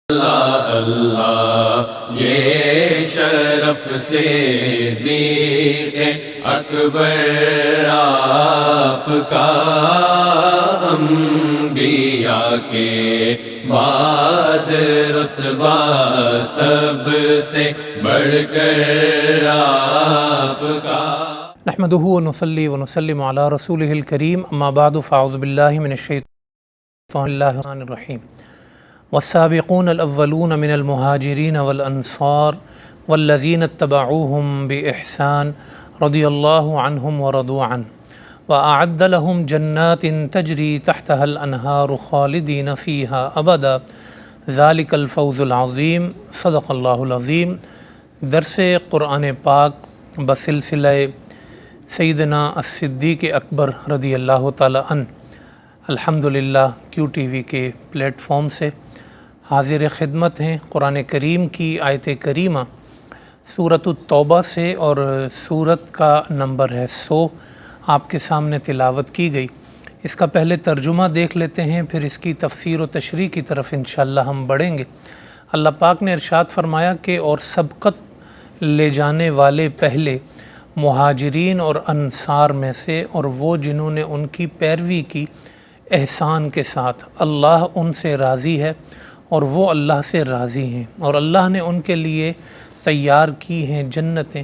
اللہ اللہ یہ شرف صدیق اکبر آپ کا انبیاء کے بعد رتبہ سب سے بڑھ کر آپ کا۔ نحمدہ ونصلی ونسلم علی رسولہ الکریم، اما بعد فاعوذ باللہ من الشیطان الرجیم۔ والسابقون الاولون من المہاجرین والانصار والذین اتبعوهم بإحسان رضی اللہ عنہم ورضوا عنہ وأعد لهم جنات تجری تحتها الانہار خالدین فیہا ابدا ذلک الفوز العظیم۔ صدق اللہ العظیم۔ درس قرآن پاک بسلسلہ سیدنا الصدیق اکبر رضی اللہ تعالی عنہ الحمدللہ کیو ٹی وی کے پلیٹ فارم سے حاضر خدمت ہیں۔ قرآن کریم کی آیت کریمہ سورۃ التوبہ سے، اور سورت کا نمبر ہے 100، آپ کے سامنے تلاوت کی گئی۔ اس کا پہلے ترجمہ دیکھ لیتے ہیں، پھر اس کی تفسیر و تشریح کی طرف انشاءاللہ ہم بڑھیں گے۔ اللہ پاک نے ارشاد فرمایا کہ اور سبقت لے جانے والے پہلے مہاجرین اور انصار میں سے، اور وہ جنہوں نے ان کی پیروی کی احسان کے ساتھ، اللہ ان سے راضی ہے اور وہ اللہ سے راضی ہیں، اور اللہ نے ان کے لیے تیار کی ہیں جنتیں،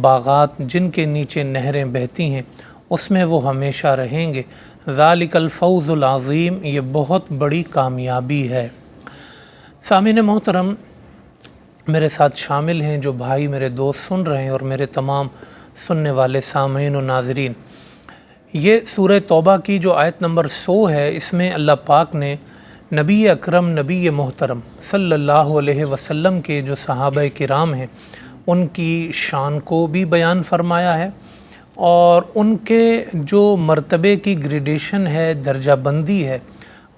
باغات جن کے نیچے نہریں بہتی ہیں، اس میں وہ ہمیشہ رہیں گے۔ ذالک الفوز العظیم، یہ بہت بڑی کامیابی ہے۔ سامعین محترم، میرے ساتھ شامل ہیں جو بھائی میرے دوست سن رہے ہیں، اور میرے تمام سننے والے سامعین و ناظرین، یہ سورہ توبہ کی جو آیت نمبر 100 ہے، اس میں اللہ پاک نے نبی اکرم، نبی محترم صلی اللہ علیہ وسلم کے جو صحابہ کرام ہیں ان کی شان کو بھی بیان فرمایا ہے، اور ان کے جو مرتبے کی گریڈیشن ہے، درجہ بندی ہے،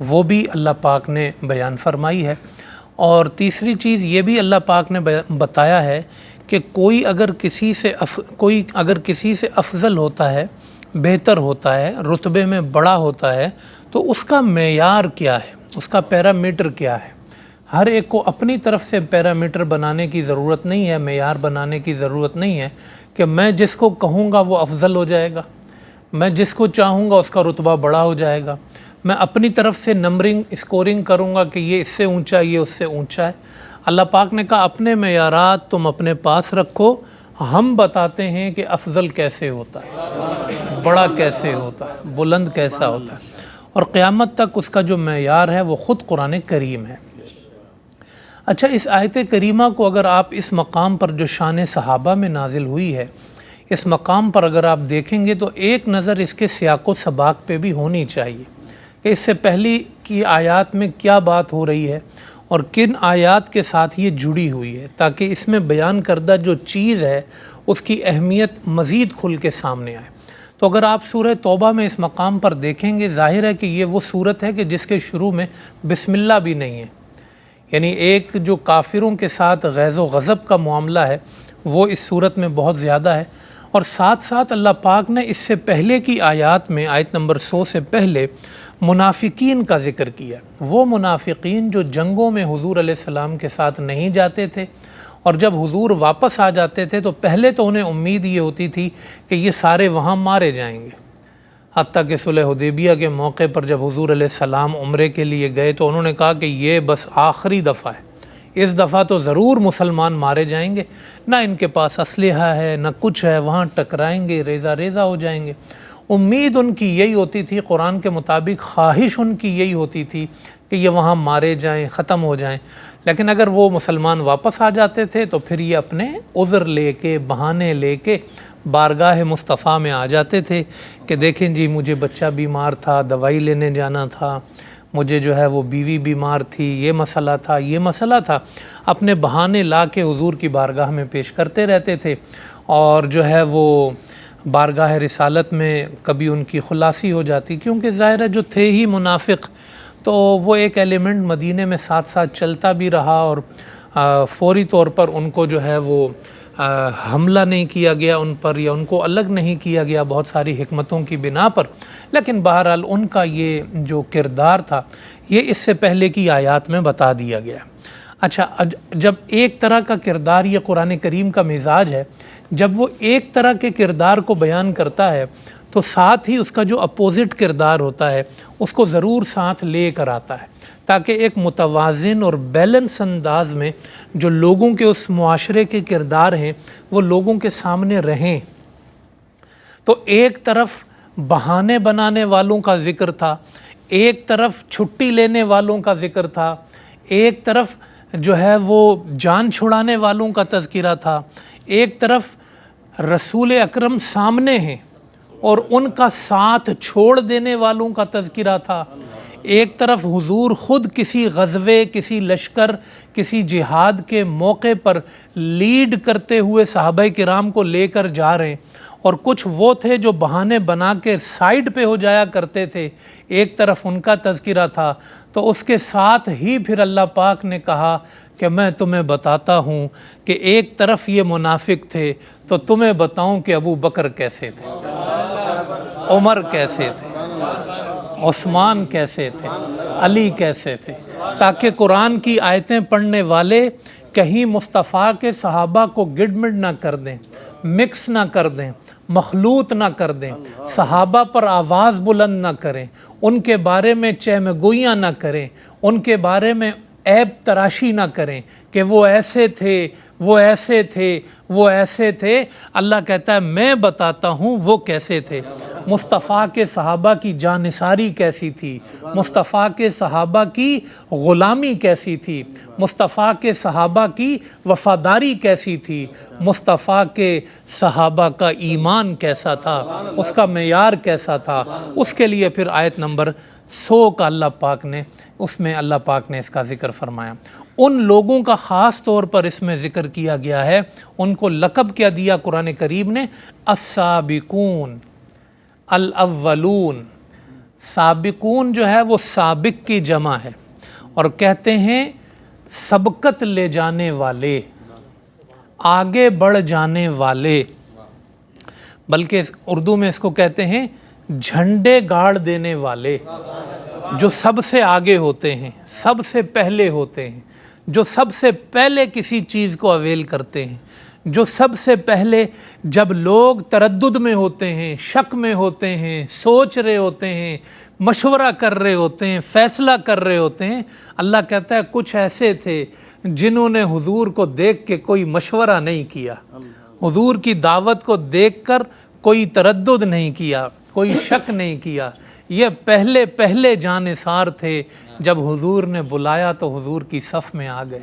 وہ بھی اللہ پاک نے بیان فرمائی ہے۔ اور تیسری چیز یہ بھی اللہ پاک نے بتایا ہے کہ کوئی اگر کسی سے افضل ہوتا ہے، بہتر ہوتا ہے، رتبے میں بڑا ہوتا ہے، تو اس کا معیار کیا ہے، اس کا پیرامیٹر کیا ہے۔ ہر ایک کو اپنی طرف سے پیرامیٹر بنانے کی ضرورت نہیں ہے، معیار بنانے کی ضرورت نہیں ہے کہ میں جس کو کہوں گا وہ افضل ہو جائے گا، میں جس کو چاہوں گا اس کا رتبہ بڑا ہو جائے گا، میں اپنی طرف سے نمبرنگ اسکورنگ کروں گا کہ یہ اس سے اونچا ہے، یہ اس سے اونچا ہے۔ اللہ پاک نے کہا اپنے معیارات تم اپنے پاس رکھو، ہم بتاتے ہیں کہ افضل کیسے ہوتا ہے، بڑا کیسے ہوتا ہے، بلند کیسا ہوتا ہے، اور قیامت تک اس کا جو معیار ہے وہ خود قرآن کریم ہے۔ اچھا، اس آیت کریمہ کو اگر آپ اس مقام پر جو شان صحابہ میں نازل ہوئی ہے، اس مقام پر اگر آپ دیکھیں گے تو ایک نظر اس کے سیاق و سباق پہ بھی ہونی چاہیے کہ اس سے پہلی کی آیات میں کیا بات ہو رہی ہے اور کن آیات کے ساتھ یہ جڑی ہوئی ہے، تاکہ اس میں بیان کردہ جو چیز ہے اس کی اہمیت مزید کھل کے سامنے آئے۔ تو اگر آپ سورہ توبہ میں اس مقام پر دیکھیں گے، ظاہر ہے کہ یہ وہ سورت ہے کہ جس کے شروع میں بسم اللہ بھی نہیں ہے، یعنی ایک جو کافروں کے ساتھ غیظ و غضب کا معاملہ ہے وہ اس سورت میں بہت زیادہ ہے، اور ساتھ ساتھ اللہ پاک نے اس سے پہلے کی آیات میں، آیت نمبر 100 سے پہلے منافقین کا ذکر کیا۔ وہ منافقین جو جنگوں میں حضور علیہ السلام کے ساتھ نہیں جاتے تھے، اور جب حضور واپس آ جاتے تھے تو پہلے تو انہیں امید یہ ہوتی تھی کہ یہ سارے وہاں مارے جائیں گے، حتیٰ کہ صلح حدیبیہ کے موقع پر جب حضور علیہ السلام عمرے کے لیے گئے تو انہوں نے کہا کہ یہ بس آخری دفعہ ہے، اس دفعہ تو ضرور مسلمان مارے جائیں گے، نہ ان کے پاس اسلحہ ہے نہ کچھ ہے، وہاں ٹکرائیں گے، ریزہ ریزہ ہو جائیں گے۔ امید ان کی یہی ہوتی تھی، قرآن کے مطابق خواہش ان کی یہی ہوتی تھی کہ یہ وہاں مارے جائیں، ختم ہو جائیں۔ لیکن اگر وہ مسلمان واپس آ جاتے تھے تو پھر یہ اپنے عذر لے کے، بہانے لے کے بارگاہ مصطفیٰ میں آ جاتے تھے کہ دیکھیں جی مجھے بچہ بیمار تھا، دوائی لینے جانا تھا، مجھے جو ہے وہ بیوی بیمار تھی، یہ مسئلہ تھا، یہ مسئلہ تھا، اپنے بہانے لا کے حضور کی بارگاہ میں پیش کرتے رہتے تھے، اور جو ہے وہ بارگاہ رسالت میں کبھی ان کی خلاصی ہو جاتی، کیونکہ ظاہر ہے جو تھے ہی منافق، تو وہ ایک ایلیمنٹ مدینے میں ساتھ ساتھ چلتا بھی رہا، اور فوری طور پر ان کو جو ہے وہ حملہ نہیں کیا گیا ان پر، یا ان کو الگ نہیں کیا گیا بہت ساری حکمتوں کی بنا پر، لیکن بہرحال ان کا یہ جو کردار تھا یہ اس سے پہلے کی آیات میں بتا دیا گیا۔ اچھا، جب ایک طرح کا کردار، یہ قرآن کریم کا مزاج ہے، جب وہ ایک طرح کے کردار کو بیان کرتا ہے تو ساتھ ہی اس کا جو اپوزٹ کردار ہوتا ہے اس کو ضرور ساتھ لے کر آتا ہے، تاکہ ایک متوازن اور بیلنس انداز میں جو لوگوں کے اس معاشرے کے کردار ہیں وہ لوگوں کے سامنے رہیں۔ تو ایک طرف بہانے بنانے والوں کا ذکر تھا، ایک طرف چھٹی لینے والوں کا ذکر تھا، ایک طرف جو ہے وہ جان چھڑانے والوں کا تذکرہ تھا، ایک طرف رسول اکرم سامنے ہیں اور ان کا ساتھ چھوڑ دینے والوں کا تذکرہ تھا، ایک طرف حضور خود کسی غزوے، کسی لشکر، کسی جہاد کے موقع پر لیڈ کرتے ہوئے صحابہ کرام کو لے کر جا رہے ہیں، اور کچھ وہ تھے جو بہانے بنا کے سائیڈ پہ ہو جایا کرتے تھے، ایک طرف ان کا تذکرہ تھا۔ تو اس کے ساتھ ہی پھر اللہ پاک نے کہا کہ میں تمہیں بتاتا ہوں کہ ایک طرف یہ منافق تھے تو تمہیں بتاؤں کہ ابو بکر کیسے تھے، عمر کیسے تھے، عثمان کیسے تھے، علی کیسے تھے، تاکہ قرآن کی آیتیں پڑھنے والے کہیں مصطفیٰ کے صحابہ کو گڈمڈ نہ کر دیں، مکس نہ کر دیں، مخلوط نہ کر دیں، صحابہ پر آواز بلند نہ کریں، ان کے بارے میں چہمگوئیاں نہ کریں، ان کے بارے میں عیب تراشی نہ کریں کہ وہ ایسے تھے، وہ ایسے تھے، وہ ایسے تھے۔ اللہ کہتا ہے میں بتاتا ہوں وہ کیسے تھے، مصطفیٰ کے صحابہ کی جانثاری کیسی تھی، مصطفیٰ کے صحابہ کی غلامی کیسی تھی، مصطفیٰ کے صحابہ کی وفاداری کیسی تھی، مصطفیٰ کے صحابہ کا ایمان کیسا تھا، اس کا معیار کیسا تھا۔ اس کے لیے پھر آیت نمبر 100 کا اللہ پاک نے، اس میں اللہ پاک نے اس کا ذکر فرمایا۔ ان لوگوں کا خاص طور پر اس میں ذکر کیا گیا ہے، ان کو لقب کیا دیا قرآن کریم نے، السابقون، الاولون۔ سابقون جو ہے وہ سابق کی جمع ہے، اور کہتے ہیں سبقت لے جانے والے، آگے بڑھ جانے والے، بلکہ اردو میں اس کو کہتے ہیں جھنڈے گاڑ دینے والے، جو سب سے آگے ہوتے ہیں، سب سے پہلے ہوتے ہیں، جو سب سے پہلے کسی چیز کو اویل کرتے ہیں، جو سب سے پہلے جب لوگ تردد میں ہوتے ہیں، شک میں ہوتے ہیں، سوچ رہے ہوتے ہیں، مشورہ کر رہے ہوتے ہیں، فیصلہ کر رہے ہوتے ہیں، اللہ کہتا ہے کچھ ایسے تھے جنہوں نے حضور کو دیکھ کے کوئی مشورہ نہیں کیا، حضور کی دعوت کو دیکھ کر کوئی تردد نہیں کیا، کوئی شک نہیں کیا، یہ پہلے جانثار تھے، جب حضور نے بلایا تو حضور کی صف میں آ گئے،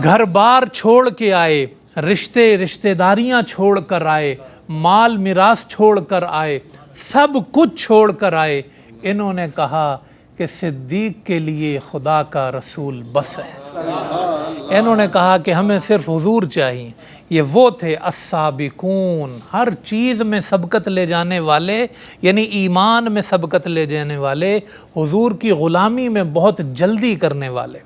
گھر بار چھوڑ کے آئے، رشتہ داریاں چھوڑ کر آئے، مال میراث چھوڑ کر آئے، سب کچھ چھوڑ کر آئے۔ انہوں نے کہا کہ صدیق کے لیے خدا کا رسول بس ہے، انہوں نے کہا کہ ہمیں صرف حضور چاہیے۔ یہ وہ تھے السابقون، ہر چیز میں سبقت لے جانے والے، یعنی ایمان میں سبقت لے جانے والے، حضور کی غلامی میں بہت جلدی کرنے والے۔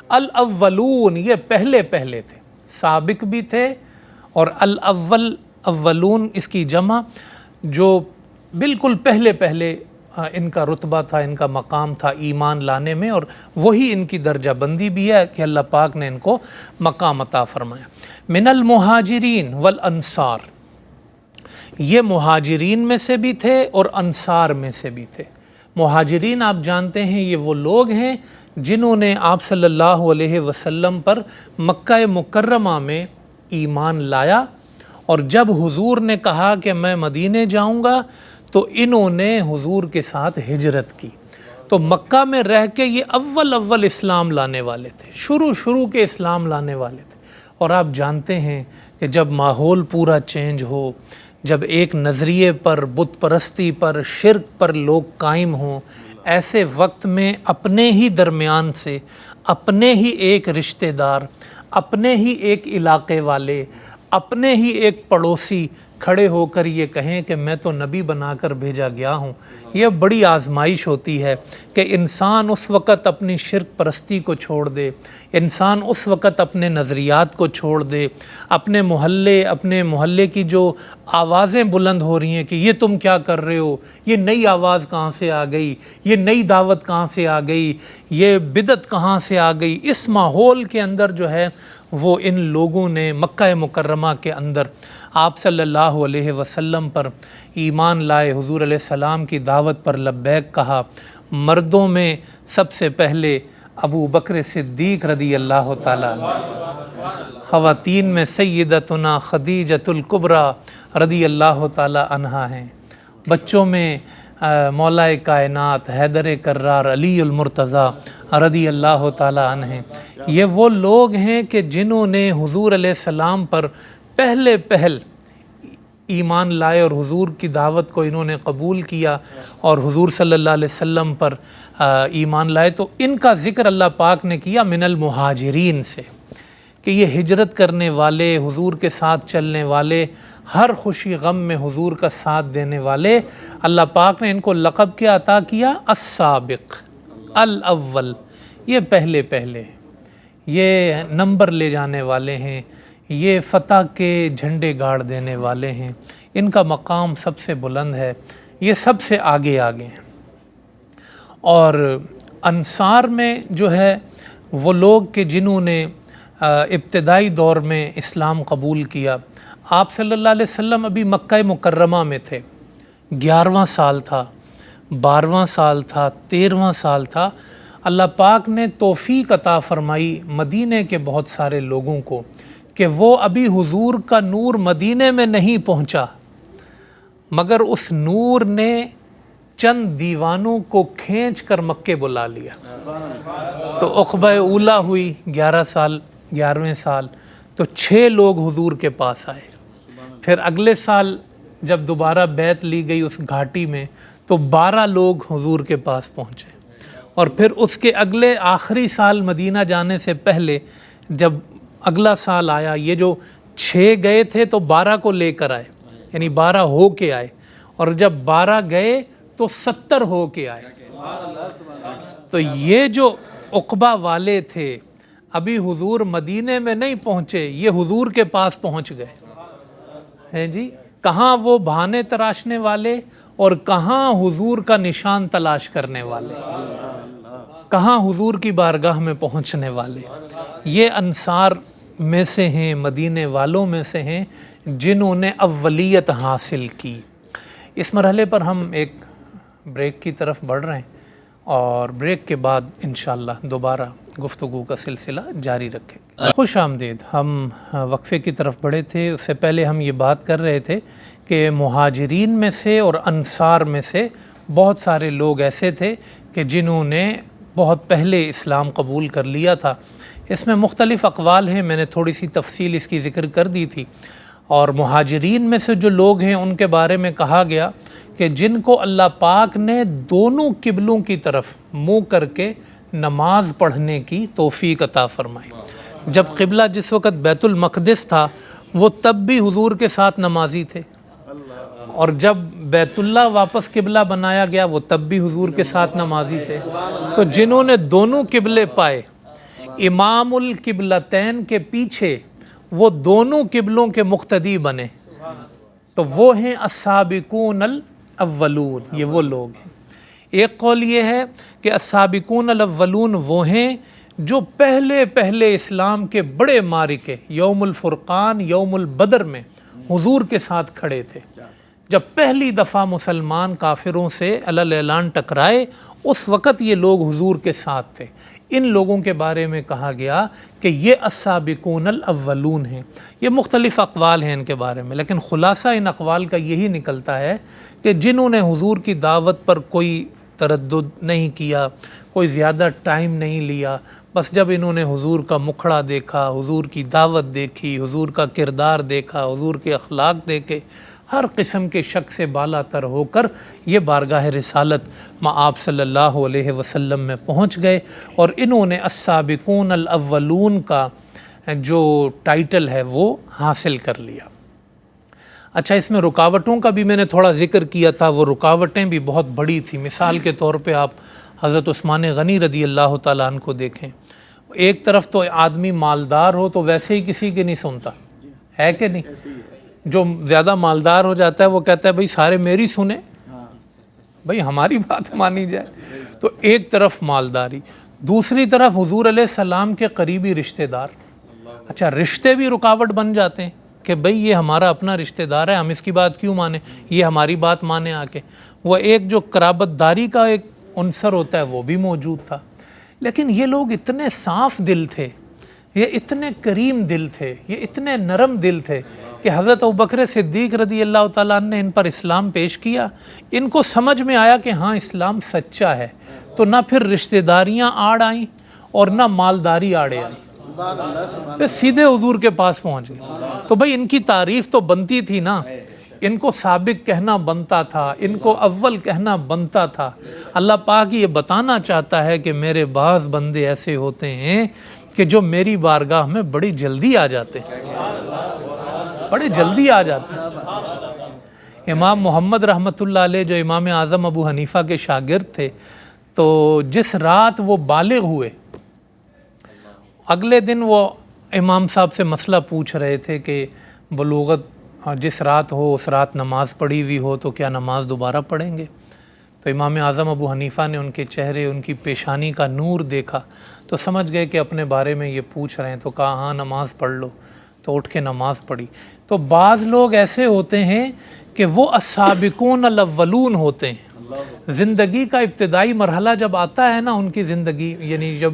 الاولون، یہ پہلے تھے، سابق بھی تھے، اور الاولون اس کی جمع، جو بالکل پہلے ان کا رتبہ تھا، ان کا مقام تھا ایمان لانے میں، اور وہی ان کی درجہ بندی بھی ہے کہ اللہ پاک نے ان کو مقام عطا فرمایا۔ من المہاجرین والانصار، یہ مہاجرین میں سے بھی تھے اور انصار میں سے بھی تھے۔ مہاجرین آپ جانتے ہیں یہ وہ لوگ ہیں جنہوں نے آپ صلی اللہ علیہ وسلم پر مکہ مکرمہ میں ایمان لایا، اور جب حضور نے کہا کہ میں مدینے جاؤں گا تو انہوں نے حضور کے ساتھ ہجرت کی، تو مکہ میں رہ کے یہ اول اسلام لانے والے تھے، شروع کے اسلام لانے والے تھے۔ اور آپ جانتے ہیں کہ جب ماحول پورا چینج ہو، جب ایک نظریے پر، بت پرستی پر، شرک پر لوگ قائم ہوں، ایسے وقت میں اپنے ہی درمیان سے، اپنے ہی ایک رشتہ دار، اپنے ہی ایک علاقے والے، اپنے ہی ایک پڑوسی کھڑے ہو کر یہ کہیں کہ میں تو نبی بنا کر بھیجا گیا ہوں، یہ بڑی آزمائش ہوتی ہے کہ انسان اس وقت اپنی شرک پرستی کو چھوڑ دے، انسان اس وقت اپنے نظریات کو چھوڑ دے، اپنے محلے کی جو آوازیں بلند ہو رہی ہیں کہ یہ تم کیا کر رہے ہو، یہ نئی آواز کہاں سے آ گئی، یہ نئی دعوت کہاں سے آ گئی، یہ بدعت کہاں سے آ گئی، اس ماحول کے اندر جو ہے وہ ان لوگوں نے مکہ مکرمہ کے اندر آپ صلی اللہ علیہ وسلم پر ایمان لائے، حضور علیہ السلام کی دعوت پر لبیک کہا۔ مردوں میں سب سے پہلے ابو بکر صدیق رضی اللہ تعالیٰ عنہ، خواتین میں سیدتنا خدیجۃ الکبریٰ رضی اللہ تعالیٰ عنہا ہیں، بچوں میں مولا کائنات حیدر کرار علی المرتضیٰ رضی اللہ تعالیٰ عنہ ہیں۔ یہ وہ لوگ ہیں کہ جنہوں نے حضور علیہ السلام پر پہل ایمان لائے اور حضور کی دعوت کو انہوں نے قبول کیا اور حضور صلی اللہ علیہ وسلم پر ایمان لائے، تو ان کا ذکر اللہ پاک نے کیا من المہاجرین سے، کہ یہ ہجرت کرنے والے، حضور کے ساتھ چلنے والے، ہر خوشی غم میں حضور کا ساتھ دینے والے، اللہ پاک نے ان کو لقب کیا عطا کیا، السابق، الاول، یہ پہلے یہ نمبر لے جانے والے ہیں، یہ فتح کے جھنڈے گاڑ دینے والے ہیں، ان کا مقام سب سے بلند ہے، یہ سب سے آگے ہیں۔ اور انصار میں جو ہے وہ لوگ کہ جنہوں نے ابتدائی دور میں اسلام قبول کیا، آپ صلی اللہ علیہ وسلم ابھی مکہ مکرمہ میں تھے، 11واں سال تھا، 12واں سال تھا، 13واں سال تھا، اللہ پاک نے توفیق عطا فرمائی مدینے کے بہت سارے لوگوں کو کہ وہ ابھی حضور کا نور مدینے میں نہیں پہنچا، مگر اس نور نے چند دیوانوں کو کھینچ کر مکے بلا لیا۔ تو عقبہ اولا ہوئی 11ویں سال تو 6 لوگ حضور کے پاس آئے، پھر اگلے سال جب دوبارہ بیعت لی گئی اس گھاٹی میں تو 12 لوگ حضور کے پاس پہنچے، اور پھر اس کے اگلے آخری سال مدینہ جانے سے پہلے جب اگلا سال آیا، یہ جو 6 گئے تھے تو 12 کو لے کر آئے، یعنی 12 ہو کے آئے، اور جب 12 گئے تو 70 ہو کے آئے۔ تو یہ جو عقبہ والے تھے ابھی حضور مدینے میں نہیں پہنچے، یہ حضور کے پاس پہنچ گئے ہیں جی۔ کہاں وہ بہانے تراشنے والے اور کہاں حضور کا نشان تلاش کرنے والے، کہاں حضور کی بارگاہ میں پہنچنے والے، یہ انصار میں سے ہیں، مدینے والوں میں سے ہیں جنہوں نے اولیت حاصل کی۔ اس مرحلے پر ہم ایک بریک کی طرف بڑھ رہے ہیں اور بریک کے بعد انشاءاللہ دوبارہ گفتگو کا سلسلہ جاری رکھیں گے۔ خوش آمدید، ہم وقفے کی طرف بڑھے تھے، اس سے پہلے ہم یہ بات کر رہے تھے کہ مہاجرین میں سے اور انصار میں سے بہت سارے لوگ ایسے تھے کہ جنہوں نے بہت پہلے اسلام قبول کر لیا تھا۔ اس میں مختلف اقوال ہیں، میں نے تھوڑی سی تفصیل اس کی ذکر کر دی تھی، اور مہاجرین میں سے جو لوگ ہیں ان کے بارے میں کہا گیا کہ جن کو اللہ پاک نے دونوں قبلوں کی طرف منہ کر کے نماز پڑھنے کی توفیق عطا فرمائی۔ جب قبلہ جس وقت بیت المقدس تھا وہ تب بھی حضور کے ساتھ نمازی تھے، اور جب بیت اللہ واپس قبلہ بنایا گیا وہ تب بھی حضور کے ساتھ نمازی تھے۔ تو جنہوں نے دونوں قبلے پائے، امام القبلتین کے پیچھے وہ دونوں قبلوں کے مقتدی بنے، تو وہ ہیں السابقون الاولون، یہ وہ لوگ ہیں۔ ایک قول یہ ہے کہ السابقون الاولون وہ ہیں جو پہلے اسلام کے بڑے معرکے یوم الفرقان، یوم البدر میں حضور کے ساتھ کھڑے تھے۔ جب پہلی دفعہ مسلمان کافروں سے علی اعلان ٹکرائے اس وقت یہ لوگ حضور کے ساتھ تھے۔ ان لوگوں کے بارے میں کہا گیا کہ یہ السابقون الاولون ہیں۔ یہ مختلف اقوال ہیں ان کے بارے میں، لیکن خلاصہ ان اقوال کا یہی نکلتا ہے کہ جنہوں نے حضور کی دعوت پر کوئی تردد نہیں کیا، کوئی زیادہ ٹائم نہیں لیا، بس جب انہوں نے حضور کا مکھڑا دیکھا، حضور کی دعوت دیکھی، حضور کا کردار دیکھا، حضور کے اخلاق دیکھے، ہر قسم کے شک سے بالا تر ہو کر یہ بارگاہ رسالت مع آپ صلی اللہ علیہ وسلم میں پہنچ گئے، اور انہوں نے السابقون الاولون کا جو ٹائٹل ہے وہ حاصل کر لیا۔ اچھا، اس میں رکاوٹوں کا بھی میں نے تھوڑا ذکر کیا تھا، وہ رکاوٹیں بھی بہت بڑی تھیں. مثال کے طور پہ آپ حضرت عثمان غنی رضی اللہ تعالیٰ عنہ کو دیکھیں. ایک طرف تو آدمی مالدار ہو تو ویسے ہی کسی کی نہیں سنتا ہے کہ نہیں. جو زیادہ مالدار ہو جاتا ہے وہ کہتا ہے بھئی سارے میری سنیں، بھئی ہماری بات مانی جائے. تو ایک طرف مالداری، دوسری طرف حضور علیہ السلام کے قریبی رشتہ دار. اچھا، رشتے بھی رکاوٹ بن جاتے ہیں کہ بھئی یہ ہمارا اپنا رشتہ دار ہے، ہم اس کی بات کیوں مانیں، یہ ہماری بات مانے آ کے. وہ ایک جو قرابت داری کا ایک عنصر ہوتا ہے وہ بھی موجود تھا. لیکن یہ لوگ اتنے صاف دل تھے، یہ اتنے کریم دل تھے، یہ اتنے نرم دل تھے کہ حضرت ابوبکر صدیق رضی اللہ تعالیٰ عنہ نے ان پر اسلام پیش کیا. ان کو سمجھ میں آیا کہ ہاں اسلام سچا ہے، تو نہ پھر رشتہ داریاں آڑ آئیں اور نہ مالداری آڑے آئی، پھر سیدھے حضور کے پاس پہنچ گئے. تو بھئی ان کی تعریف تو بنتی تھی نا، ان کو سابق کہنا بنتا تھا، ان کو اول کہنا بنتا تھا. اللہ پاک یہ بتانا چاہتا ہے کہ میرے بعض بندے ایسے ہوتے ہیں کہ جو میری بارگاہ میں بڑی جلدی آ جاتے ہیں، بڑے جلدی آ جاتے ہیں. امام محمد رحمۃ اللہ علیہ جو امام اعظم ابو حنیفہ کے شاگرد تھے، تو جس رات وہ بالغ ہوئے، اگلے دن وہ امام صاحب سے مسئلہ پوچھ رہے تھے کہ بلوغت جس رات ہو اس رات نماز پڑھی ہوئی ہو تو کیا نماز دوبارہ پڑھیں گے؟ تو امام اعظم ابو حنیفہ نے ان کے چہرے، ان کی پیشانی کا نور دیکھا تو سمجھ گئے کہ اپنے بارے میں یہ پوچھ رہے ہیں. تو کہا ہاں نماز پڑھ لو. تو اٹھ کے نماز پڑھی. تو بعض لوگ ایسے ہوتے ہیں کہ وہ السابقون الاولون ہوتے ہیں. زندگی کا ابتدائی مرحلہ جب آتا ہے نا ان کی زندگی، یعنی جب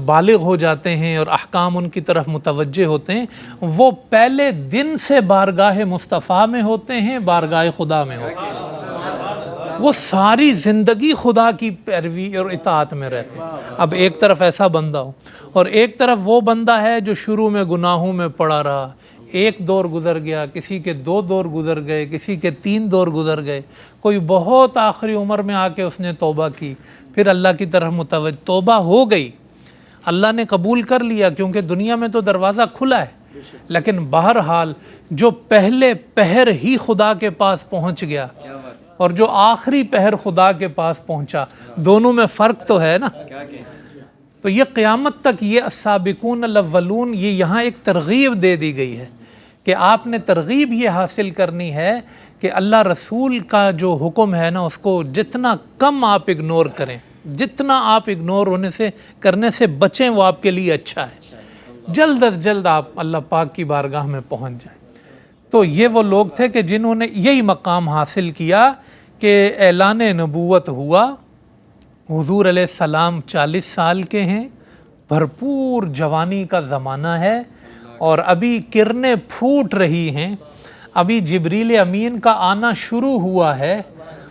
بالغ ہو جاتے ہیں اور احکام ان کی طرف متوجہ ہوتے ہیں، وہ پہلے دن سے بارگاہ مصطفیٰ میں ہوتے ہیں، بارگاہ خدا میں ہوتے ہیں. وہ ساری زندگی خدا کی پیروی اور اطاعت میں رہتے ہیں. اب ایک طرف ایسا بندہ ہو اور ایک طرف وہ بندہ ہے جو شروع میں گناہوں میں پڑا رہا، ایک دور گزر گیا، کسی کے 2 دور گزر گئے، کسی کے 3 دور گزر گئے، کوئی بہت آخری عمر میں آ کے اس نے توبہ کی، پھر اللہ کی طرف متوجہ، توبہ ہو گئی، اللہ نے قبول کر لیا کیونکہ دنیا میں تو دروازہ کھلا ہے. لیکن بہرحال جو پہلے پہر ہی خدا کے پاس پہنچ گیا اور جو آخری پہر خدا کے پاس پہنچا، دونوں میں فرق تو ہے نا. تو یہ قیامت تک یہ السابقون الاولون، یہ یہاں ایک ترغیب دے دی گئی ہے کہ آپ نے ترغیب یہ حاصل کرنی ہے کہ اللہ رسول کا جو حکم ہے نا اس کو جتنا کم آپ اگنور کریں، جتنا آپ اگنور ہونے سے کرنے سے بچیں، وہ آپ کے لیے اچھا ہے. جلد از جلد آپ اللہ پاک کی بارگاہ میں پہنچ جائیں. تو یہ وہ لوگ تھے کہ جنہوں نے یہی مقام حاصل کیا کہ اعلان نبوت ہوا. حضور علیہ السلام 40 سال کے ہیں، بھرپور جوانی کا زمانہ ہے اور ابھی کرنیں پھوٹ رہی ہیں، ابھی جبریل امین کا آنا شروع ہوا ہے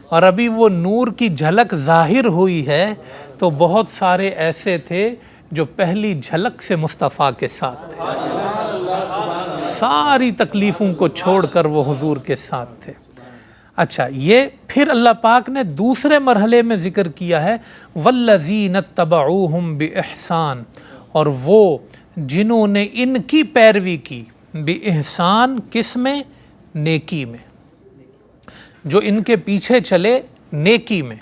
اور ابھی وہ نور کی جھلک ظاہر ہوئی ہے. تو بہت سارے ایسے تھے جو پہلی جھلک سے مصطفیٰ کے ساتھ تھے، ساری تکلیفوں کو چھوڑ کر وہ حضور کے ساتھ تھے. اچھا، یہ پھر اللہ پاک نے دوسرے مرحلے میں ذکر کیا ہے والذین اتبعوہم بإحسان، اور وہ جنہوں نے ان کی پیروی کی بإحسان، کس میں؟ نیکی میں. جو ان کے پیچھے چلے نیکی میں،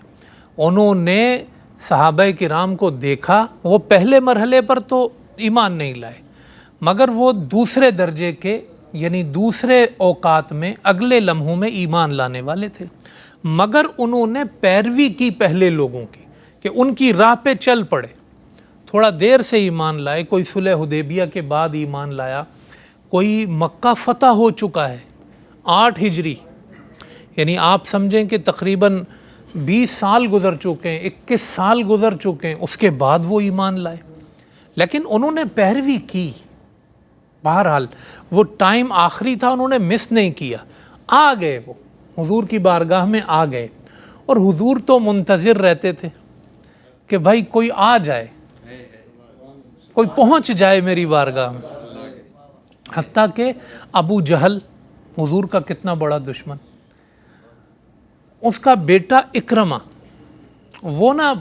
انہوں نے صحابہ کرام کو دیکھا، وہ پہلے مرحلے پر تو ایمان نہیں لائے مگر وہ دوسرے درجے کے، یعنی دوسرے اوقات میں، اگلے لمحوں میں ایمان لانے والے تھے، مگر انہوں نے پیروی کی پہلے لوگوں کی کہ ان کی راہ پہ چل پڑے. تھوڑا دیر سے ایمان لائے، کوئی صلح حدیبیہ کے بعد ایمان لایا، کوئی مکہ فتح ہو چکا ہے 8 ہجری، یعنی آپ سمجھیں کہ تقریباً 20 سال گزر چکے ہیں، 21 سال گزر چکے ہیں، اس کے بعد وہ ایمان لائے. لیکن انہوں نے پیروی کی. بہرحال وہ ٹائم آخری تھا، انہوں نے مس نہیں کیا، آ گئے، وہ حضور کی بارگاہ میں آ گئے. اور حضور تو منتظر رہتے تھے کہ بھائی کوئی آ جائے، کوئی پہنچ جائے میری بارگاہ میں. حتیٰ کہ ابو جہل، حضور کا کتنا بڑا دشمن، اس کا بیٹا اکرمہ، وہ نا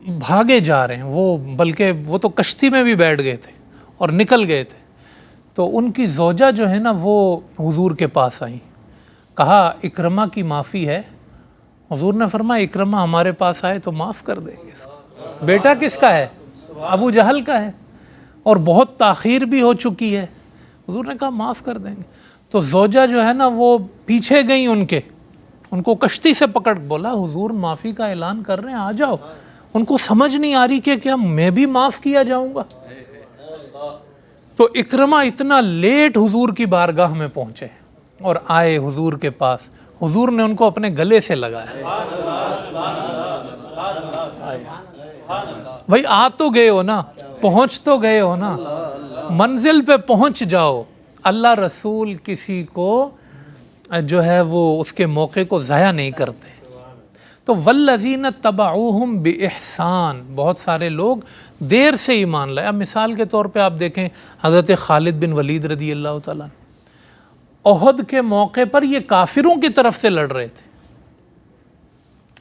بھاگے جا رہے ہیں، وہ بلکہ وہ تو کشتی میں بھی بیٹھ گئے تھے اور نکل گئے تھے. تو ان کی زوجہ جو ہے نا وہ حضور کے پاس آئیں، کہا اکرمہ کی معافی ہے۔ حضور نے فرمایا اکرمہ ہمارے پاس آئے تو معاف کر دیں گے اس کو۔ بیٹا کس کا ہے؟ ابو جہل کا ہے، اور بہت تاخیر بھی ہو چکی ہے۔ حضور نے کہا معاف کر دیں گے۔ تو زوجہ جو ہے نا وہ پیچھے گئیں ان کو کشتی سے پکڑ، بولا حضور معافی کا اعلان کر رہے ہیں، آ جاؤ۔ ان کو سمجھ نہیں آ رہی کہ کیا میں بھی معاف کیا جاؤں گا؟ تو اکرمہ اتنا لیٹ حضور کی بارگاہ میں پہنچے اور آئے حضور کے پاس، حضور نے ان کو اپنے گلے سے لگایا۔ بھائی آ تو گئے ہو نا، پہنچ تو گئے ہو نا، منزل پہ پہنچ جاؤ۔ اللہ رسول کسی کو جو ہے وہ اس کے موقع کو ضائع نہیں کرتے۔ تو والذین تبعوہم باحسان، بہت سارے لوگ دیر سے ایمان لائے۔ اب مثال کے طور پہ آپ دیکھیں حضرت خالد بن ولید رضی اللہ تعالیٰ عنہ، احد کے موقع پر یہ کافروں کی طرف سے لڑ رہے تھے،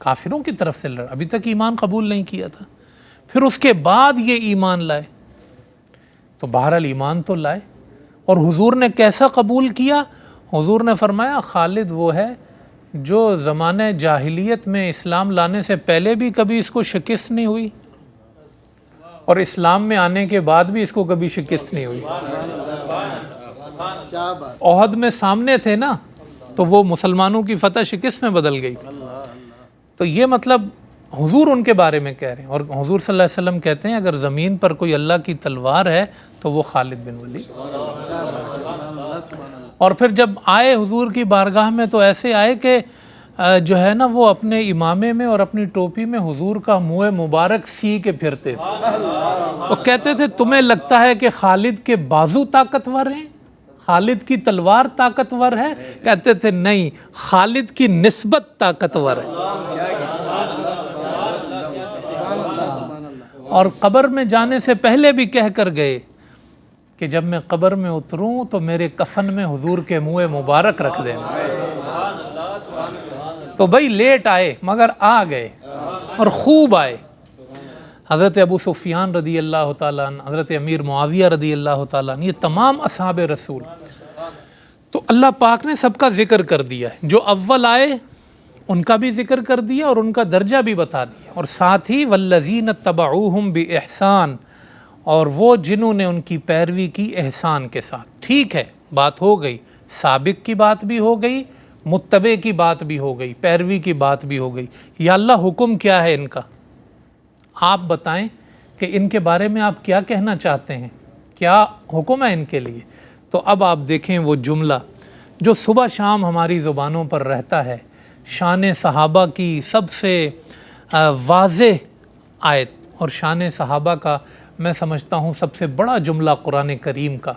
کافروں کی طرف سے لڑ، ابھی تک ایمان قبول نہیں کیا تھا، پھر اس کے بعد یہ ایمان لائے۔ تو بہرحال ایمان تو لائے، اور حضور نے کیسا قبول کیا؟ حضور نے فرمایا خالد وہ ہے جو زمانہ جاہلیت میں اسلام لانے سے پہلے بھی کبھی اس کو شکست نہیں ہوئی، اور اسلام میں آنے کے بعد بھی اس کو کبھی شکست نہیں ہوئی۔ احد میں سامنے تھے نا، تو وہ مسلمانوں کی فتح شکست میں بدل گئی تھی۔ تو یہ مطلب حضور ان کے بارے میں کہہ رہے ہیں، اور حضور صلی اللہ علیہ وسلم کہتے ہیں اگر زمین پر کوئی اللہ کی تلوار ہے تو وہ خالد بن ولید۔ اور پھر جب آئے حضور کی بارگاہ میں تو ایسے آئے کہ جو ہے نا وہ اپنے امامے میں اور اپنی ٹوپی میں حضور کا منہ مبارک سی کے پھرتے تھے۔ وہ کہتے تھے تمہیں لگتا ہے کہ خالد کے بازو طاقتور ہیں، خالد کی تلوار طاقتور ہے؟ کہتے تھے نہیں، خالد کی نسبت طاقتور ہے۔ اور قبر میں جانے سے پہلے بھی کہہ کر گئے کہ جب میں قبر میں اتروں تو میرے کفن میں حضور کے منہ مبارک رکھ دینا۔ تو بھائی لیٹ آئے مگر آ گئے، اور خوب آئے۔ حضرت ابو سفیان رضی اللہ تعالیٰ عنہ، حضرت امیر معاویہ رضی اللہ تعالیٰ عنہ، یہ تمام اصحاب رسول۔ تو اللہ پاک نے سب کا ذکر کر دیا ہے، جو اول آئے ان کا بھی ذکر کر دیا اور ان کا درجہ بھی بتا دیا، اور ساتھ ہی والذین تبعوہم باحسان، اور وہ جنہوں نے ان کی پیروی کی احسان کے ساتھ۔ ٹھیک ہے، بات ہو گئی، سابق کی بات بھی ہو گئی، متبع کی بات بھی ہو گئی، پیروی کی بات بھی ہو گئی۔ یا اللہ حکم کیا ہے ان کا؟ آپ بتائیں کہ ان کے بارے میں آپ کیا کہنا چاہتے ہیں، کیا حکم ہے ان کے لیے؟ تو اب آپ دیکھیں وہ جملہ جو صبح شام ہماری زبانوں پر رہتا ہے، شان صحابہ کی سب سے واضح آیت، اور شان صحابہ کا میں سمجھتا ہوں سب سے بڑا جملہ قرآن کریم کا۔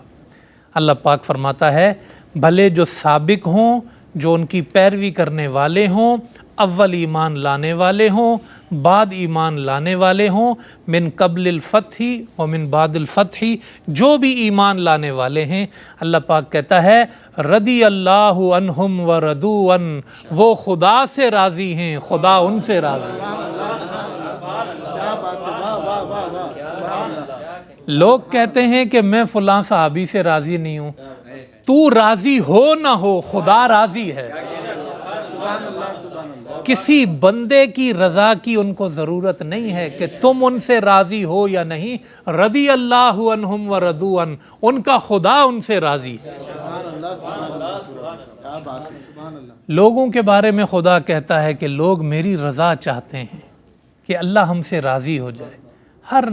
اللہ پاک فرماتا ہے بھلے جو سابق ہوں، جو ان کی پیروی کرنے والے ہوں، اول ایمان لانے والے ہوں، بعد ایمان لانے والے ہوں، من قبل الفتح و من بعد الفتح، جو بھی ایمان لانے والے ہیں، اللہ پاک کہتا ہے رضی اللہ عنہم و رضوا عنہ، وہ خدا سے راضی ہیں، خدا ان سے راضی ہے۔ لوگ کہتے ہیں کہ میں فلاں صحابی سے راضی نہیں ہوں، تو راضی ہو نہ ہو خدا راضی ہے۔ کسی بندے کی رضا کی ان کو ضرورت نہیں ہے کہ تم ان سے راضی ہو یا نہیں، رضی اللہ عنہم و رضوا عنہ، ان کا خدا ان سے راضی ہے۔ لوگوں کے بارے میں خدا کہتا ہے کہ لوگ میری رضا چاہتے ہیں، کہ اللہ ہم سے راضی ہو جائے۔ ہر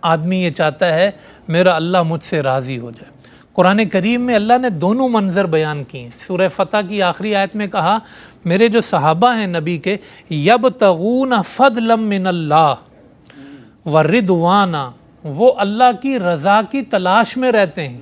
آدمی یہ چاہتا ہے میرا اللہ مجھ سے راضی ہو جائے۔ قرآن کریم میں اللہ نے دونوں منظر بیان کیے ہیں۔ سورہ فتح کی آخری آیت میں کہا میرے جو صحابہ ہیں نبی کے، یبتغون فضلا من اللہ ورضوانا، وہ اللہ کی رضا کی تلاش میں رہتے ہیں،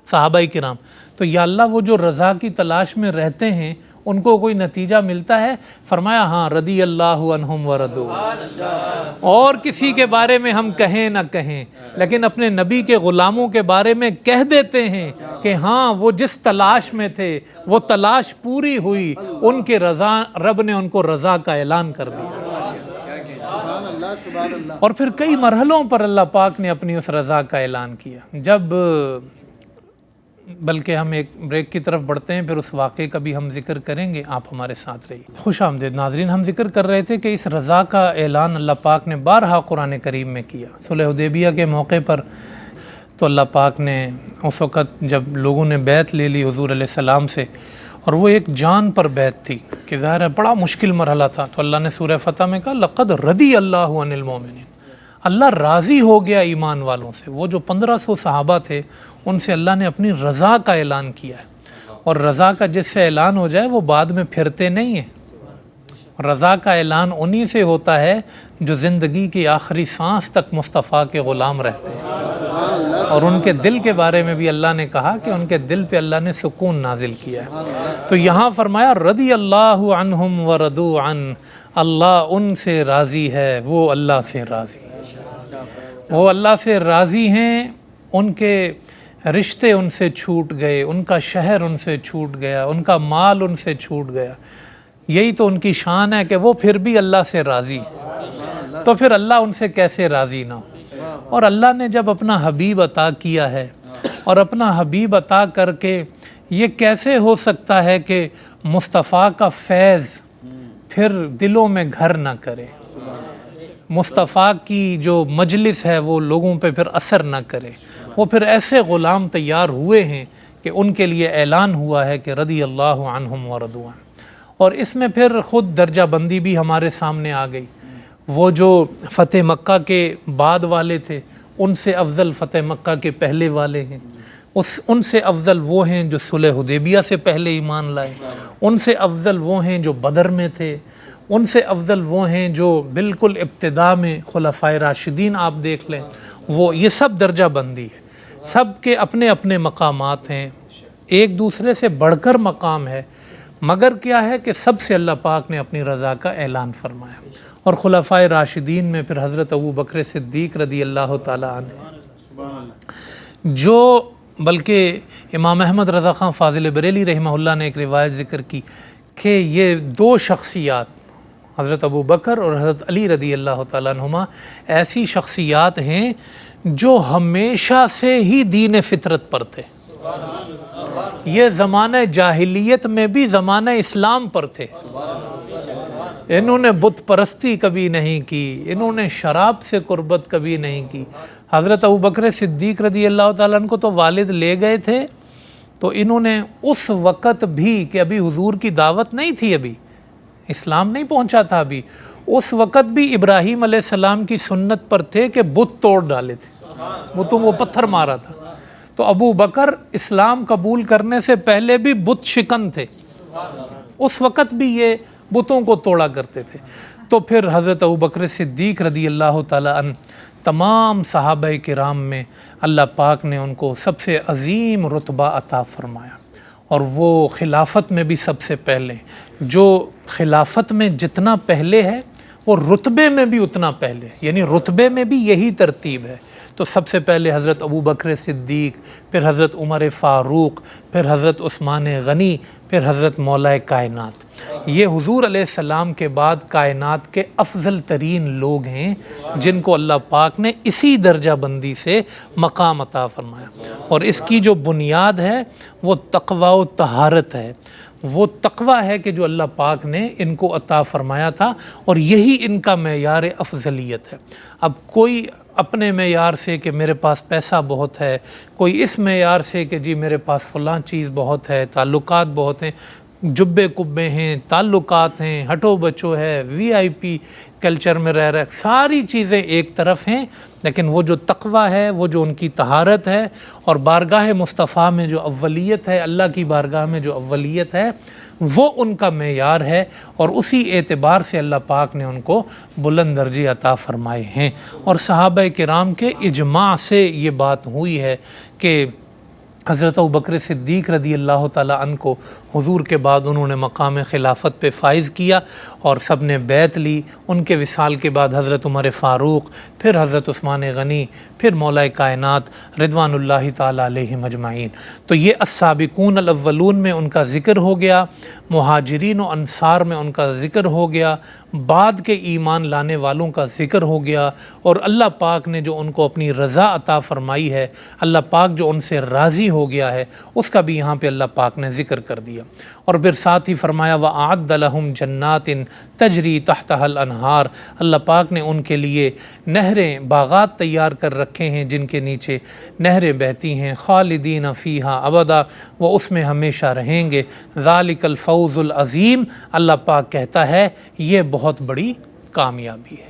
صحابہ کرام۔ تو یا اللہ وہ جو رضا کی تلاش میں رہتے ہیں ان کو کوئی نتیجہ ملتا ہے؟ فرمایا ہاں، رضی اللہ عنہم ورضوا عنہ۔ اور کسی کے بارے میں ہم کہیں نہ کہیں، لیکن اپنے نبی کے غلاموں کے بارے میں کہہ دیتے ہیں کہ ہاں وہ جس تلاش میں تھے وہ تلاش پوری ہوئی، ان کے رضا، رب نے ان کو رضا کا اعلان کر دیا۔ اور پھر کئی مرحلوں پر اللہ پاک نے اپنی اس رضا کا اعلان کیا۔ جب بلکہ ہم ایک بریک کی طرف بڑھتے ہیں، پھر اس واقعے کا بھی ہم ذکر کریں گے، آپ ہمارے ساتھ رہیے۔ خوش آمدید ناظرین، ہم ذکر کر رہے تھے کہ اس رضا کا اعلان اللہ پاک نے بارہا قرآن کریم میں کیا۔ صلح حدیبیہ کے موقع پر تو اللہ پاک نے اس وقت جب لوگوں نے بیعت لے لی حضور علیہ السلام سے، اور وہ ایک جان پر بیعت تھی کہ ظاہر ہے بڑا مشکل مرحلہ تھا، تو اللہ نے سورہ فتح میں کہا لقد رضی اللہ عن المؤمنین، اللہ راضی ہو گیا ایمان والوں سے۔ وہ جو 1500 صحابہ تھے ان سے اللہ نے اپنی رضا کا اعلان کیا ہے، اور رضا کا جس سے اعلان ہو جائے وہ بعد میں پھرتے نہیں ہیں۔ رضا کا اعلان انہی سے ہوتا ہے جو زندگی کی آخری سانس تک مصطفیٰ کے غلام رہتے ہیں، اور ان کے دل کے بارے میں بھی اللہ نے کہا کہ ان کے دل پہ اللہ نے سکون نازل کیا ہے۔ تو یہاں فرمایا رضی اللہ عنہم ورضوا عنہ، اللہ ان سے راضی ہے، وہ اللہ سے راضی ہے، وہ اللہ سے راضی ہیں۔ ان کے رشتے ان سے چھوٹ گئے، ان کا شہر ان سے چھوٹ گیا، ان کا مال ان سے چھوٹ گیا، یہی تو ان کی شان ہے کہ وہ پھر بھی اللہ سے راضی، تو پھر اللہ ان سے کیسے راضی نہ ہو۔ اور اللہ نے جب اپنا حبیب عطا کیا ہے، اور اپنا حبیب عطا کر کے یہ کیسے ہو سکتا ہے کہ مصطفیٰ کا فیض پھر دلوں میں گھر نہ کرے، مصطفیٰ کی جو مجلس ہے وہ لوگوں پہ پھر اثر نہ کرے۔ وہ پھر ایسے غلام تیار ہوئے ہیں کہ ان کے لیے اعلان ہوا ہے کہ رضی اللہ عنہم ورضوا عنہ۔ اور اس میں پھر خود درجہ بندی بھی ہمارے سامنے آ گئی۔ وہ جو فتح مکہ کے بعد والے تھے ان سے افضل فتح مکہ کے پہلے والے ہیں، ان سے افضل وہ ہیں جو صلح حدیبیہ سے پہلے ایمان لائے، ان سے افضل وہ ہیں جو بدر میں تھے، ان سے افضل وہ ہیں جو بالکل ابتداء میں خلفائے راشدین آپ دیکھ لیں، وہ یہ سب درجہ بندی ہے، سب کے اپنے اپنے مقامات ہیں، ایک دوسرے سے بڑھ کر مقام ہے، مگر کیا ہے کہ سب سے اللہ پاک نے اپنی رضا کا اعلان فرمایا۔ اور خلفائے راشدین میں پھر حضرت ابو بکر صدیق رضی اللہ تعالیٰ عنہ، جو بلکہ امام احمد رضا خان فاضل بریلی رحمہ اللہ نے ایک روایت ذکر کی کہ یہ دو شخصیات حضرت ابو بکر اور حضرت علی رضی اللہ تعالیٰ عنہما ایسی شخصیات ہیں جو ہمیشہ سے ہی دین فطرت پر تھے، یہ زمانہ جاہلیت میں بھی زمانہ اسلام پر تھے، انہوں نے بت پرستی کبھی نہیں کی، انہوں نے شراب سے قربت کبھی نہیں کی۔ حضرت ابو بکر صدیق رضی اللہ تعالیٰ عنہ کو تو والد لے گئے تھے، تو انہوں نے اس وقت بھی کہ ابھی حضور کی دعوت نہیں تھی، ابھی اسلام نہیں پہنچا تھا، ابھی اس وقت بھی ابراہیم علیہ السلام کی سنت پر تھے کہ بت توڑ ڈالے تھے، بتوں کو پتھر مارا تھا۔ تو ابو بکر اسلام قبول کرنے سے پہلے بھی بت شکن تھے، اس وقت بھی یہ بتوں کو توڑا کرتے تھے۔ تو پھر حضرت ابو بکر صدیق رضی اللہ تعالیٰ عنہ تمام صحابہ کرام میں اللہ پاک نے ان کو سب سے عظیم رتبہ عطا فرمایا، اور وہ خلافت میں بھی سب سے پہلے، جو خلافت میں جتنا پہلے ہے وہ رتبے میں بھی اتنا پہلے، یعنی رتبے میں بھی یہی ترتیب ہے۔ تو سب سے پہلے حضرت ابو بکر صدیق، پھر حضرت عمر فاروق، پھر حضرت عثمان غنی، پھر حضرت مولا کائنات۔ یہ حضور علیہ السلام کے بعد کائنات کے افضل ترین لوگ ہیں جن کو اللہ پاک نے اسی درجہ بندی سے مقام عطا فرمایا، اور اس کی جو بنیاد ہے وہ تقوی و طہارت ہے، وہ تقوی ہے کہ جو اللہ پاک نے ان کو عطا فرمایا تھا، اور یہی ان کا معیار افضلیت ہے۔ اب کوئی اپنے معیار سے کہ میرے پاس پیسہ بہت ہے، کوئی اس معیار سے کہ جی میرے پاس فلاں چیز بہت ہے، تعلقات بہت ہیں، جبے کبے ہیں، تعلقات ہیں، ہٹو بچو ہے، وی آئی پی کلچر میں رہ رہے، ساری چیزیں ایک طرف ہیں، لیکن وہ جو تقوی ہے، وہ جو ان کی طہارت ہے، اور بارگاہ مصطفیٰ میں جو اولیت ہے، اللہ کی بارگاہ میں جو اولیت ہے، وہ ان کا معیار ہے، اور اسی اعتبار سے اللہ پاک نے ان کو بلند درجے عطا فرمائے ہیں۔ اور صحابہ کرام کے اجماع سے یہ بات ہوئی ہے کہ حضرت ابو بکر صدیق رضی اللہ تعالیٰ عنہ کو حضور کے بعد انہوں نے مقام خلافت پہ فائز کیا اور سب نے بیعت لی۔ ان کے وصال کے بعد حضرت عمر فاروق، پھر حضرت عثمان غنی، پھر مولا کائنات رضوان اللہ تعالیٰ علیہم اجمعین۔ تو یہ السابقون الاولون میں ان کا ذکر ہو گیا، مہاجرین و انصار میں ان کا ذکر ہو گیا، بعد کے ایمان لانے والوں کا ذکر ہو گیا، اور اللہ پاک نے جو ان کو اپنی رضا عطا فرمائی ہے، اللہ پاک جو ان سے راضی ہو گیا ہے، اس کا بھی یہاں پہ اللہ پاک نے ذکر کر دیا۔ اور پھر ساتھ ہی فرمایا وَأَعَدَّ لَهُمْ جَنَّاتٍ تَجْرِي تَحْتَهَا الْأَنْهَارُ، اللہ پاک نے ان کے لیے نہریں، باغات تیار کر رکھے ہیں جن کے نیچے نہریں بہتی ہیں، خالدین فیہا ابدا، وہ اس میں ہمیشہ رہیں گے۔ ذالک الفوز العظیم، اللہ پاک کہتا ہے یہ بہت بڑی کامیابی ہے،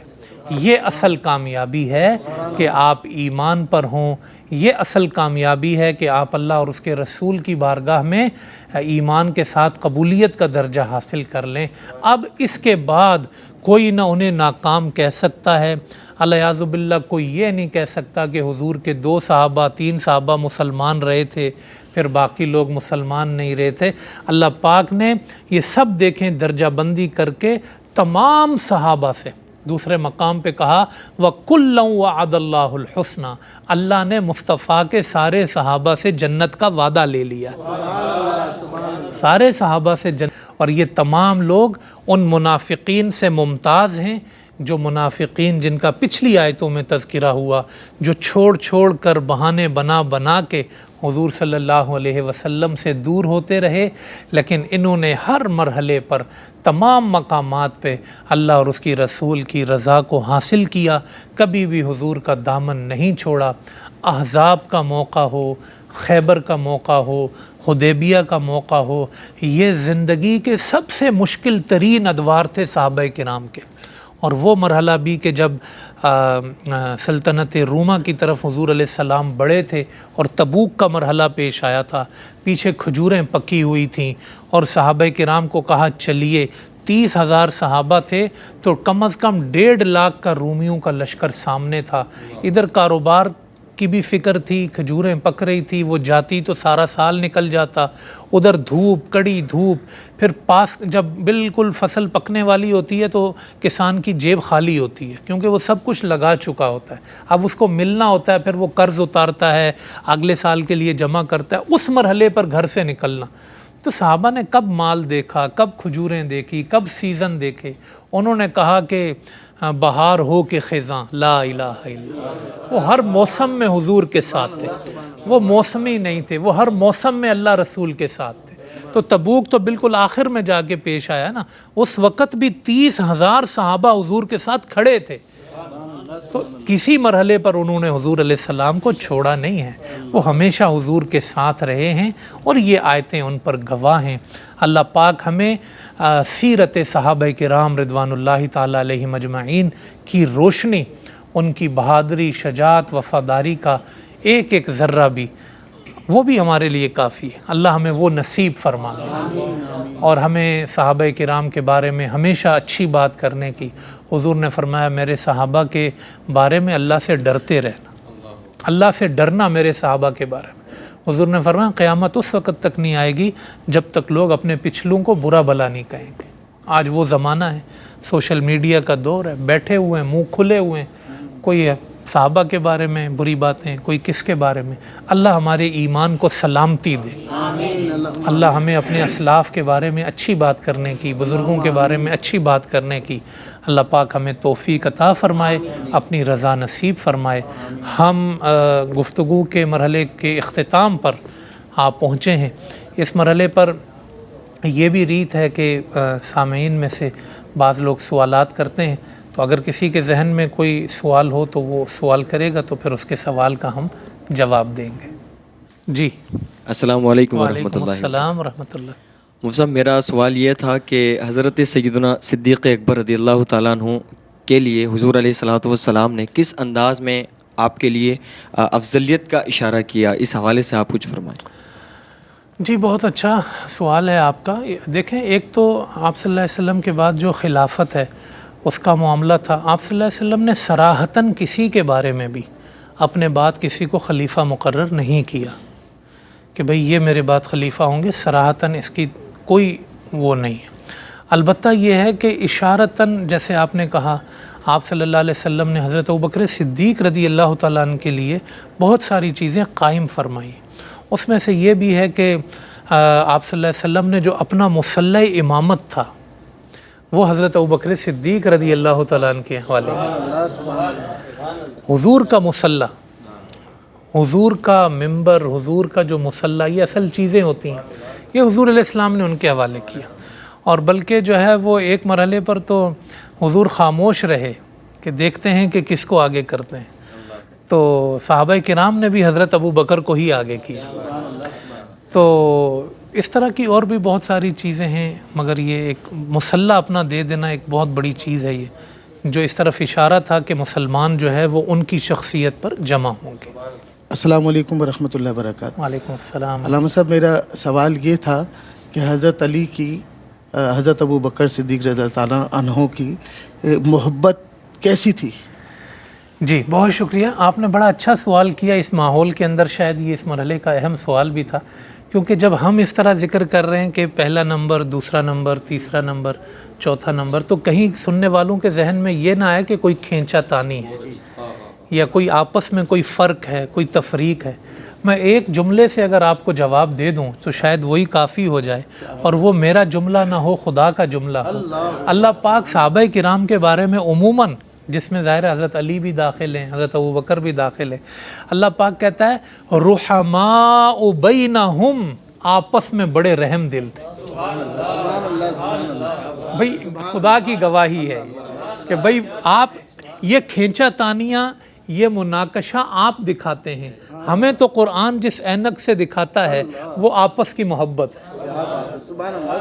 یہ اصل کامیابی ہے کہ آپ ایمان پر ہوں، یہ اصل کامیابی ہے کہ آپ اللہ اور اس کے رسول کی بارگاہ میں ایمان کے ساتھ قبولیت کا درجہ حاصل کر لیں۔ اب اس کے بعد کوئی نہ انہیں ناکام کہہ سکتا ہے، الیاذ باللہ کوئی یہ نہیں کہہ سکتا کہ حضور کے 2 صحابہ 3 صحابہ مسلمان رہے تھے پھر باقی لوگ مسلمان نہیں رہے تھے۔ اللہ پاک نے یہ سب دیکھیں درجہ بندی کر کے تمام صحابہ سے دوسرے مقام پہ کہا وَكُلًّا وَعَدَ اللَّهُ الْحُسْنَى، اللہ نے مصطفیٰ کے سارے صحابہ سے جنت کا وعدہ لے لیا، سارے صحابہ سے جنت۔ اور یہ تمام لوگ ان منافقین سے ممتاز ہیں جو منافقین جن کا پچھلی آیتوں میں تذکرہ ہوا، جو چھوڑ کر بہانے بنا کے حضور صلی اللہ علیہ وسلم سے دور ہوتے رہے، لیکن انہوں نے ہر مرحلے پر تمام مقامات پہ اللہ اور اس کی رسول کی رضا کو حاصل کیا، کبھی بھی حضور کا دامن نہیں چھوڑا۔ احزاب کا موقع ہو، خیبر کا موقع ہو، حدیبیہ کا موقع ہو، یہ زندگی کے سب سے مشکل ترین ادوار تھے صحابہ کرام کے، اور وہ مرحلہ بھی کہ جب سلطنت رومہ کی طرف حضور علیہ السلام بڑھے تھے اور تبوک کا مرحلہ پیش آیا تھا، پیچھے کھجوریں پکی ہوئی تھیں اور صحابہ کرام کو کہا چلیے، 30,000 صحابہ تھے تو کم از کم 1.5 لاکھ کا رومیوں کا لشکر سامنے تھا، ادھر کاروبار کی بھی فکر تھی، کھجوریں پک رہی تھی، وہ جاتی تو سارا سال نکل جاتا، ادھر دھوپ، کڑی دھوپ، پھر پاس جب بالکل فصل پکنے والی ہوتی ہے تو کسان کی جیب خالی ہوتی ہے کیونکہ وہ سب کچھ لگا چکا ہوتا ہے، اب اس کو ملنا ہوتا ہے، پھر وہ قرض اتارتا ہے، اگلے سال کے لیے جمع کرتا ہے، اس مرحلے پر گھر سے نکلنا۔ تو صحابہ نے کب مال دیکھا، کب کھجوریں دیکھی، کب سیزن دیکھے، انہوں نے کہا کہ بہار ہو کے خزاں لا الہ الا اللہ، وہ ہر موسم میں حضور کے ساتھ تھے، وہ موسمی نہیں تھے، وہ ہر موسم میں اللہ رسول کے ساتھ تھے۔ تو تبوک تو بالکل آخر میں جا کے پیش آیا نا، اس وقت بھی 30,000 صحابہ حضور کے ساتھ کھڑے تھے، تو کسی مرحلے پر انہوں نے حضور علیہ السلام کو چھوڑا نہیں ہے، وہ ہمیشہ حضور کے ساتھ رہے ہیں، اور یہ آیتیں ان پر گواہ ہیں۔ اللہ پاک ہمیں سیرت صحابہ کرام رضوان اللہ تعالیٰ علیہم اجمعین کی روشنی، ان کی بہادری، شجاعت، وفاداری کا ایک ایک ذرہ بھی، وہ بھی ہمارے لیے کافی ہے۔ اللہ ہمیں وہ نصیب فرما دے، اور ہمیں صحابہ کرام کے بارے میں ہمیشہ اچھی بات کرنے کی۔ حضور نے فرمایا میرے صحابہ کے بارے میں اللہ سے ڈرتے رہنا، اللہ سے ڈرنا میرے صحابہ کے بارے میں۔ حضور نے فرمایا قیامت اس وقت تک نہیں آئے گی جب تک لوگ اپنے پچھلوں کو برا بھلا نہیں کہیں گے۔ آج وہ زمانہ ہے، سوشل میڈیا کا دور ہے، بیٹھے ہوئے ہیں، منہ کھلے ہوئے ہیں، کوئی صحابہ کے بارے میں بری باتیں، کوئی کس کے بارے میں۔ اللہ ہمارے ایمان کو سلامتی دے، اللہ ہمیں اپنے اسلاف کے بارے میں اچھی بات کرنے کی، بزرگوں کے بارے میں اچھی بات کرنے کی اللہ پاک ہمیں توفیق عطا فرمائے، اپنی رضا نصیب فرمائے۔ ہم گفتگو کے مرحلے کے اختتام پر آپ پہنچے ہیں۔ اس مرحلے پر یہ بھی ریت ہے کہ سامعین میں سے بعض لوگ سوالات کرتے ہیں، تو اگر کسی کے ذہن میں کوئی سوال ہو تو وہ سوال کرے گا، تو پھر اس کے سوال کا ہم جواب دیں گے۔ جی السلام علیکم ورحمۃ وعلیکم اللہ۔ السلام ورحمۃ اللہ۔ مفتی صاحب، میرا سوال یہ تھا کہ حضرت سیدنا صدیق اکبر رضی اللہ تعالیٰ عنہ کے لیے حضور علیہ الصلوۃ والسلام نے کس انداز میں آپ کے لیے افضلیت کا اشارہ کیا، اس حوالے سے آپ کچھ فرمائیں۔ جی بہت اچھا سوال ہے آپ کا۔ دیکھیں، ایک تو آپ صلی اللہ علیہ وسلم کے بعد جو خلافت ہے اس کا معاملہ تھا، آپ صلی اللہ علیہ وسلم نے صراحتاً کسی کے بارے میں بھی اپنے بعد کسی کو خلیفہ مقرر نہیں کیا کہ بھئی یہ میرے بعد خلیفہ ہوں گے، صراحتاً اس کی کوئی وہ نہیں ہے۔ البتہ یہ ہے کہ اشارتاً جیسے آپ نے کہا آپ صلی اللہ علیہ وسلم نے حضرت ابوبکر صدیق رضی اللہ تعالیٰ عنہ کے لیے بہت ساری چیزیں قائم فرمائی۔ اس میں سے یہ بھی ہے کہ آپ صلی اللہ علیہ وسلم نے جو اپنا مصلی امامت تھا وہ حضرت ابوبکر صدیق رضی اللہ تعالیٰ عنہ کے حوالے کیا۔ حضور کا مصلی، حضور کا ممبر، حضور کا جو مصلی، یہ اصل چیزیں ہوتی ہیں، یہ حضور علیہ السلام نے ان کے حوالے کیا۔ اور بلکہ جو ہے وہ ایک مرحلے پر تو حضور خاموش رہے کہ دیکھتے ہیں کہ کس کو آگے کرتے ہیں، تو صحابہ کرام نے بھی حضرت ابو بکر کو ہی آگے کیا۔ تو اس طرح کی اور بھی بہت ساری چیزیں ہیں، مگر یہ ایک مصلی اپنا دے دینا ایک بہت بڑی چیز ہے، یہ جو اس طرف اشارہ تھا کہ مسلمان جو ہے وہ ان کی شخصیت پر جمع ہوں گے۔ السلام علیکم ورحمۃ اللہ وبرکاتہ۔ وعلیکم السلام۔ علامہ صاحب، میرا سوال یہ تھا کہ حضرت علی کی حضرت ابو بکر صدیق رضی اللہ تعالیٰ عنہ کی محبت کیسی تھی؟ جی بہت شکریہ، آپ نے بڑا اچھا سوال کیا۔ اس ماحول کے اندر شاید یہ اس مرحلے کا اہم سوال بھی تھا، کیونکہ جب ہم اس طرح ذکر کر رہے ہیں کہ پہلا نمبر، دوسرا نمبر، تیسرا نمبر، چوتھا نمبر، تو کہیں سننے والوں کے ذہن میں یہ نہ آئے کہ کوئی کھینچا تانی ہے یا کوئی آپس میں کوئی فرق ہے، کوئی تفریق ہے۔ میں ایک جملے سے اگر آپ کو جواب دے دوں تو شاید وہی کافی ہو جائے، اور وہ میرا جملہ نہ ہو، خدا کا جملہ ہو۔ اللہ پاک صحابہ کرام کے بارے میں عموماً، جس میں ظاہر حضرت علی بھی داخل ہیں، حضرت ابوبکر بھی داخل ہیں، اللہ پاک کہتا ہے رحماء بینہم، آپس میں بڑے رحم دل تھے۔ بھئی خدا کی گواہی ہے کہ بھئی آپ یہ کھینچا تانیاں، یہ مناقشہ آپ دکھاتے ہیں، ہمیں تو قرآن جس اینک سے دکھاتا ہے وہ آپس کی محبت ہے۔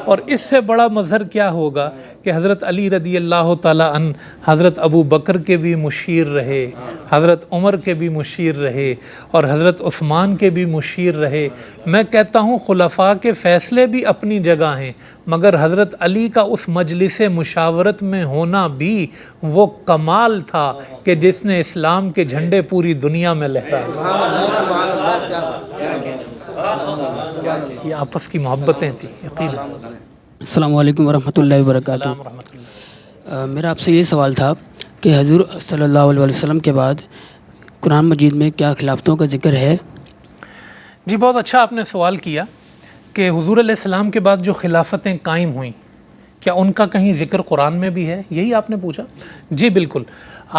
اور اس سے بڑا مظہر کیا ہوگا کہ حضرت علی رضی اللہ تعالیٰ عنہ حضرت ابو بکر کے بھی مشیر رہے، حضرت عمر کے بھی مشیر رہے، اور حضرت عثمان کے بھی مشیر رہے۔ میں کہتا ہوں خلفاء کے فیصلے بھی اپنی جگہ ہیں، مگر حضرت علی کا اس مجلس مشاورت میں ہونا بھی وہ کمال تھا کہ جس نے اسلام کے جھنڈے پوری دنیا میں لہرائے۔ یہ آپس کی محبتیں تھیں یقیناً۔ السلام علیکم ورحمۃ اللہ وبرکاتہ۔ میرا آپ سے یہ سوال تھا کہ حضور صلی اللہ علیہ وسلم کے بعد قرآن مجید میں کیا خلافتوں کا ذکر ہے؟ جی بہت اچھا آپ نے سوال کیا کہ حضور علیہ السلام کے بعد جو خلافتیں قائم ہوئیں کیا ان کا کہیں ذکر قرآن میں بھی ہے، یہی آپ نے پوچھا؟ جی بالکل۔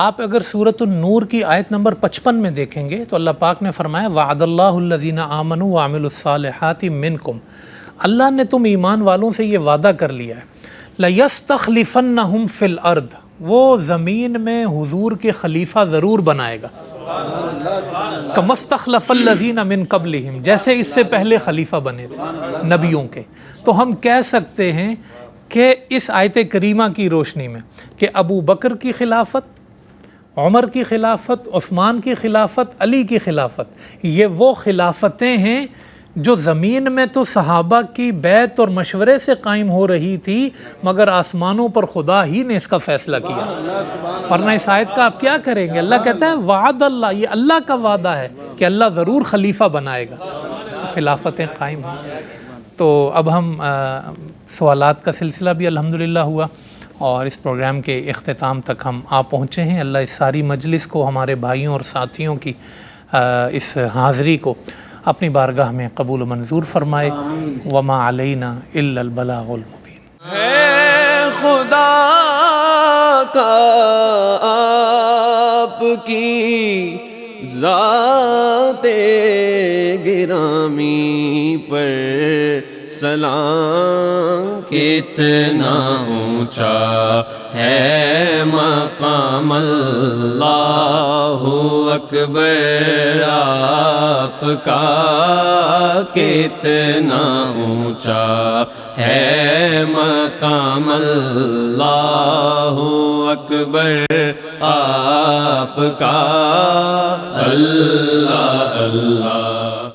آپ اگر سورۃ النور کی آیت نمبر 55 میں دیکھیں گے تو اللہ پاک نے فرمایا وعد اللہ الذین آمنوا وعملوا الصالحات منکم، اللہ نے تم ایمان والوں سے یہ وعدہ کر لیا ہے لَيَسْتَخْلِفَنَّهُمْ فِي الْأَرْضِ، وہ زمین میں حضور کے خلیفہ ضرور بنائے گا، كَمَا اسْتَخْلَفَ الَّذِينَ مِن قَبْلِهِمْ، جیسے اس سے پہلے خلیفہ بنے تھے نبیوں کے۔ تو ہم کہہ سکتے ہیں کہ اس آیت کریمہ کی روشنی میں کہ ابو بکر کی خلافت، عمر کی خلافت، عثمان کی خلافت، علی کی خلافت، یہ وہ خلافتیں ہیں جو زمین میں تو صحابہ کی بیعت اور مشورے سے قائم ہو رہی تھی، مگر آسمانوں پر خدا ہی نے اس کا فیصلہ کیا۔ ورنہ اس آیت کا آپ کیا کریں گے؟ اللہ کہتا ہے وعد اللہ، یہ اللہ کا وعدہ ہے کہ اللہ ضرور خلیفہ بنائے گا، تو خلافتیں قائم ہیں۔ تو اب ہم سوالات کا سلسلہ بھی الحمدللہ ہوا، اور اس پروگرام کے اختتام تک ہم آ پہنچے ہیں۔ اللہ اس ساری مجلس کو، ہمارے بھائیوں اور ساتھیوں کی اس حاضری کو اپنی بارگاہ میں قبول و منظور فرمائے۔ وما علینا الا البلاغ المبین۔ ہے خدا کا آپ کی ذات گرامی پر سلام، کتنا اونچا ہے مقام اللہ اکبر آپ کا، کتنا اونچا ہے مقام اللہ اکبر آپ کا۔ اللہ اللہ